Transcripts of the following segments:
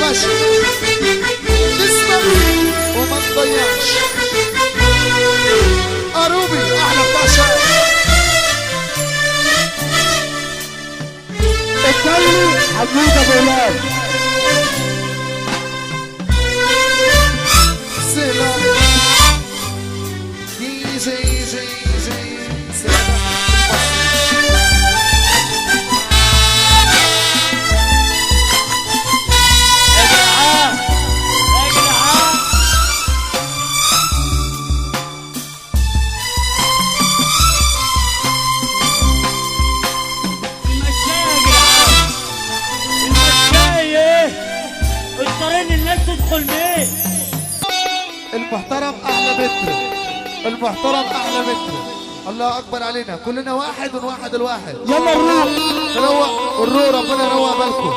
باشا نسمع وما تضيعش. قروبي احلى باشا اتكلم حمود ابو ولاد. سلام دي جي سلام المحترم احلى متر، المحترم احلى متر. الله اكبر علينا، كلنا واحد ونوحد الواحد. يلا الروح نروق الروح، ربنا يروق بالكم.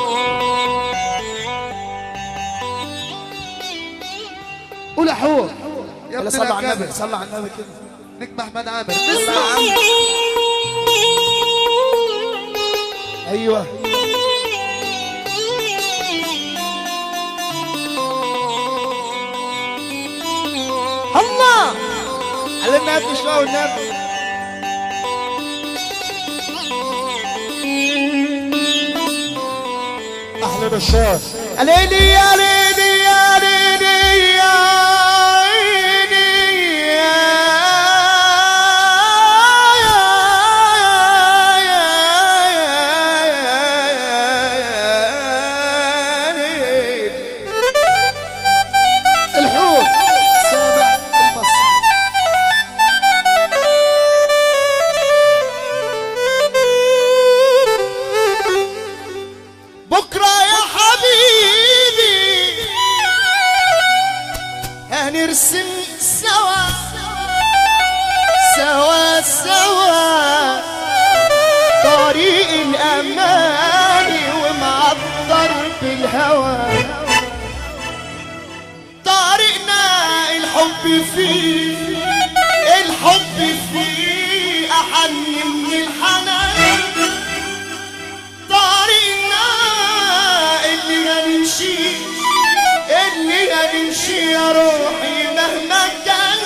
قول يا حور يا ابن صلى على الأكابر. النبي، صلى على النبي كده. نجم احمد عامر ايوه الله علمنا هات شويه والنبي. احلى بشار ليلي يا ليلي يا ليلي يا نرسم سوا سوا سوا طريق الأمان ومعطر بالهوى. طريقنا الحب فيه، الحب فيه أحن من الحنان. طريقنا اللي هنمشي، اللي هنمشي يا روحي مهما كان،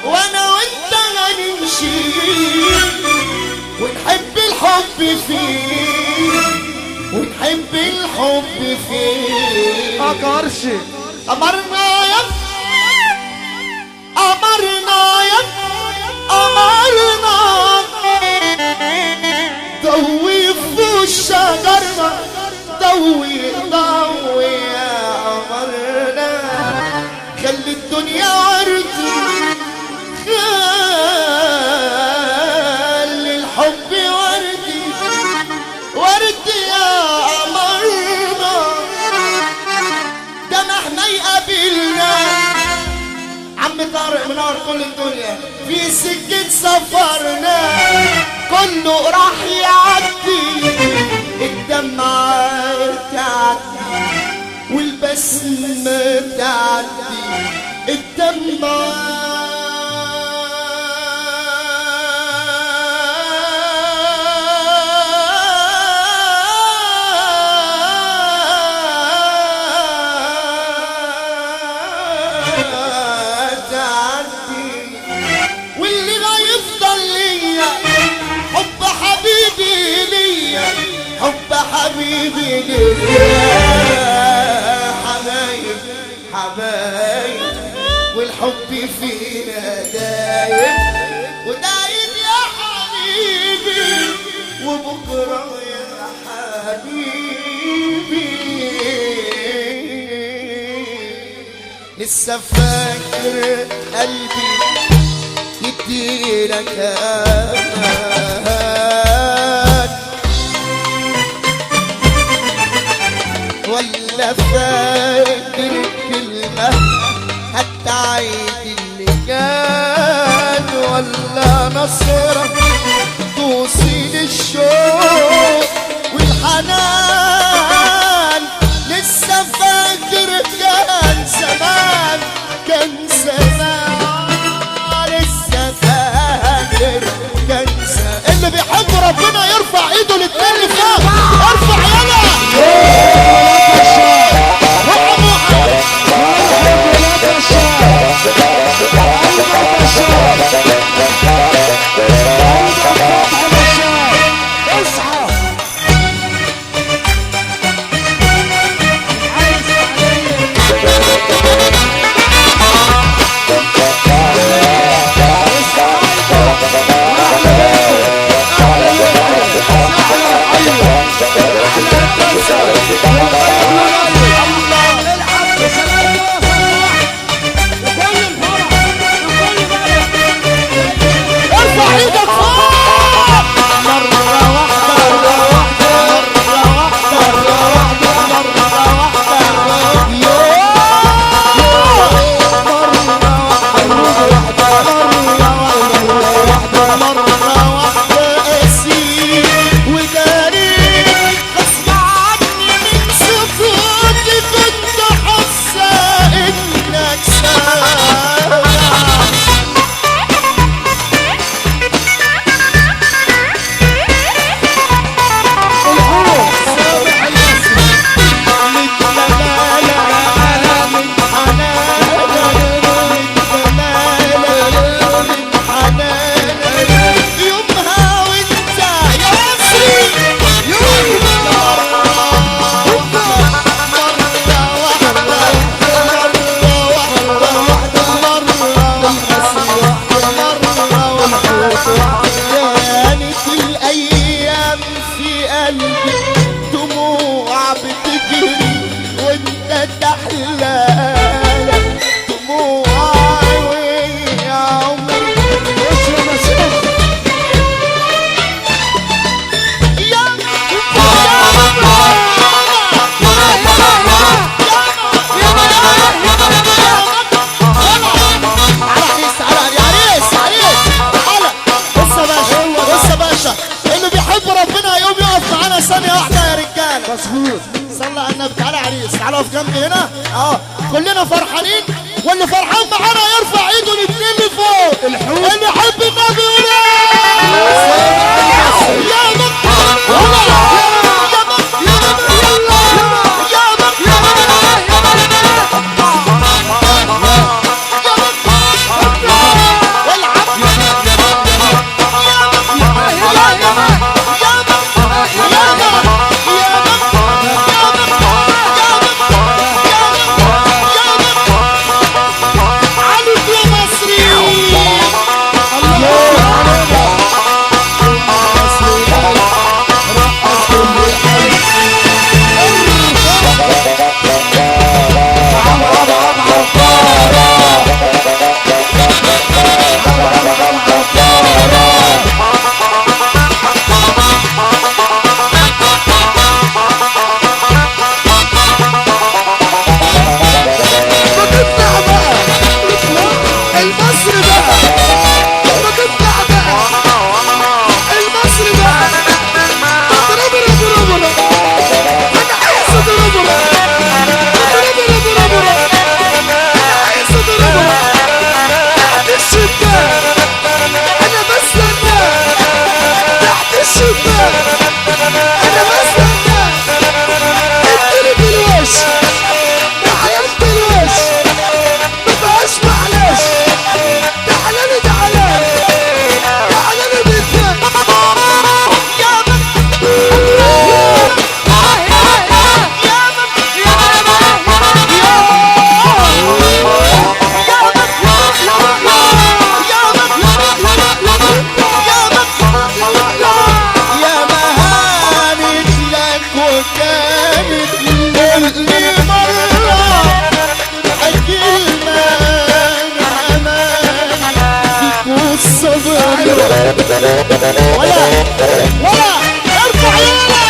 وانا وانت هنمشي ونحب الحب فيه، ونحب الحب فيه. قرشي أمرنا يا أمرنا يا أمرنا ضوي في شجرنا، ضوي ضوي يا قمرنا، خلي الدنيا ورد، خلي الحب وردي ورد يا قمرنا. ده ما احنا يقابلنا عم طارق منار كل الدنيا في سكة سفرنا، كله راح يعدي، الدمعة تعدي والبسمة تعدي، الدمعة تعدي، واللي هيفضل ليا حب حبيبي ليا، حب حبيبي ليا. حبايب حبايب والحب فينا دايم ودايم يا حبيبي، وبكرة يا حبيبي لسه فاكر قلبي يديلك امان، ولا فاكر كلمة هتعيد اللي كان، ولا نصرة توصيل الشوق والحنان. لسه فاكر كان زمان، كان زمان، لسه فاكر كان زمان. اللي بيحب ربنا يرفع ايده الاتنين لفوق، ارفع يلا وانت تحلالك دموعي يا عمري. ثانية واحدة يا رجالة. مظبوط. صلى على النبي. تعالى عريس، تعالى اقف جنبي هنا. كلنا فرحانين، واللي فرحان معانا يرفع ايده الاثنين لفوق. اللي يحب النبي يقول يا ولا ارفع يلا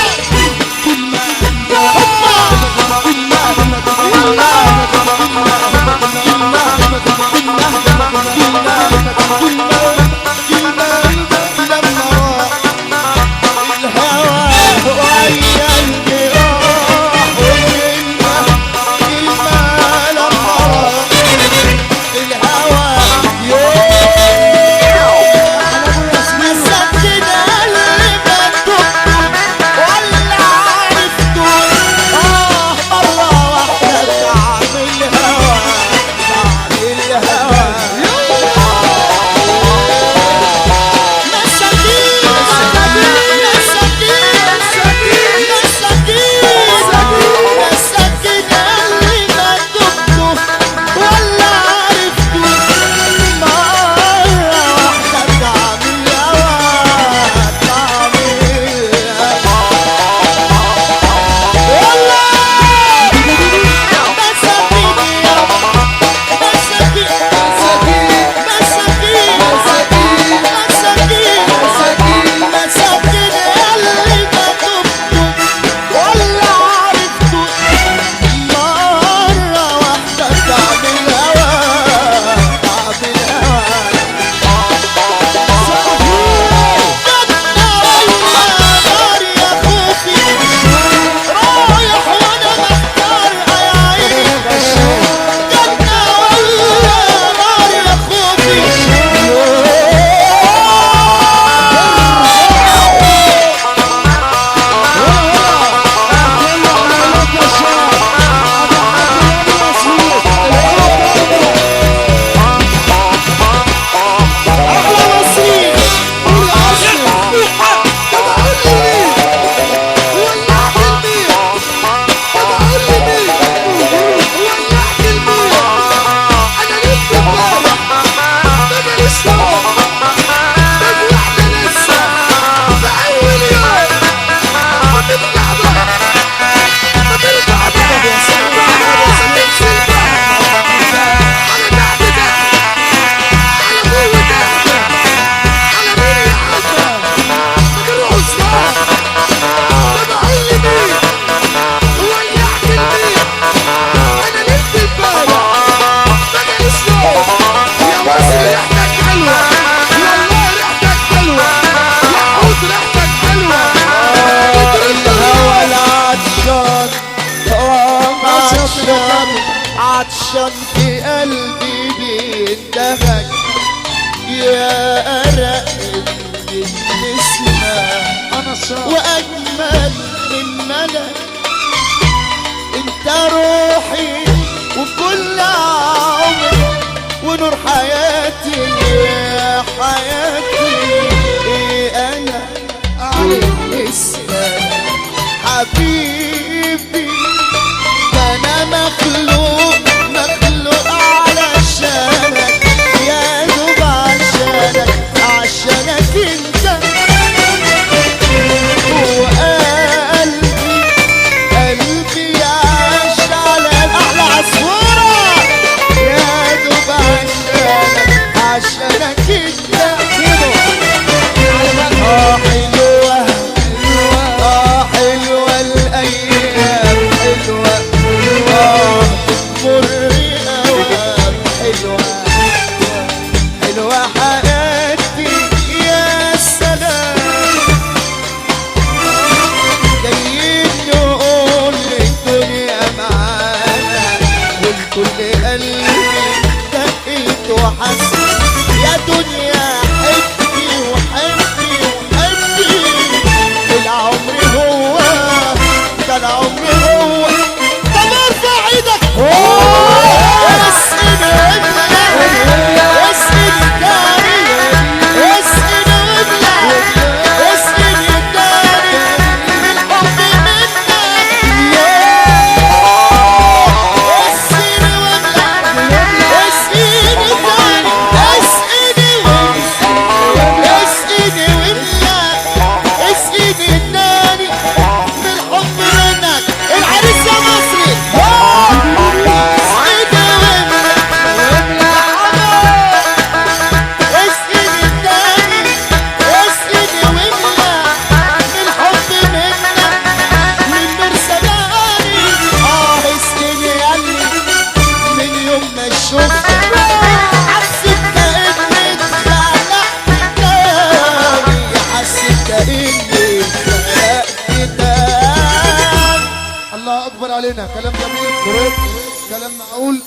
عطشان في قلبي بيندهك يا أرق النسمة انا الشاطر وأجمل من ملك انت روحي وكل عمري ونور حياتي يا حياتي انا اسمك حبيبي ده انا مخلوق علشانك يا دوب عشانك انت قلبي عاش على احلى عصفورة يا دوب عشانك انت حلوة حلوة الايام حلوة تمر اوام حلوة حياتي يا سلام جايين نقول للدنيا معانا والكل قلبي دقيت وحس يا دنيا حبي وحبي وحبي العمر هو ده العمر هو طب ارفع ايدك اسقني وابلع اسقني تاني اسقني وابلع اسقني تاني بالحب منك اسقني وابلع اسقني تاني اسقني وابلع اسقني تاني بالحب منك العريس يا مصري الله اكبر علينا. كلام جميل كلام معقول.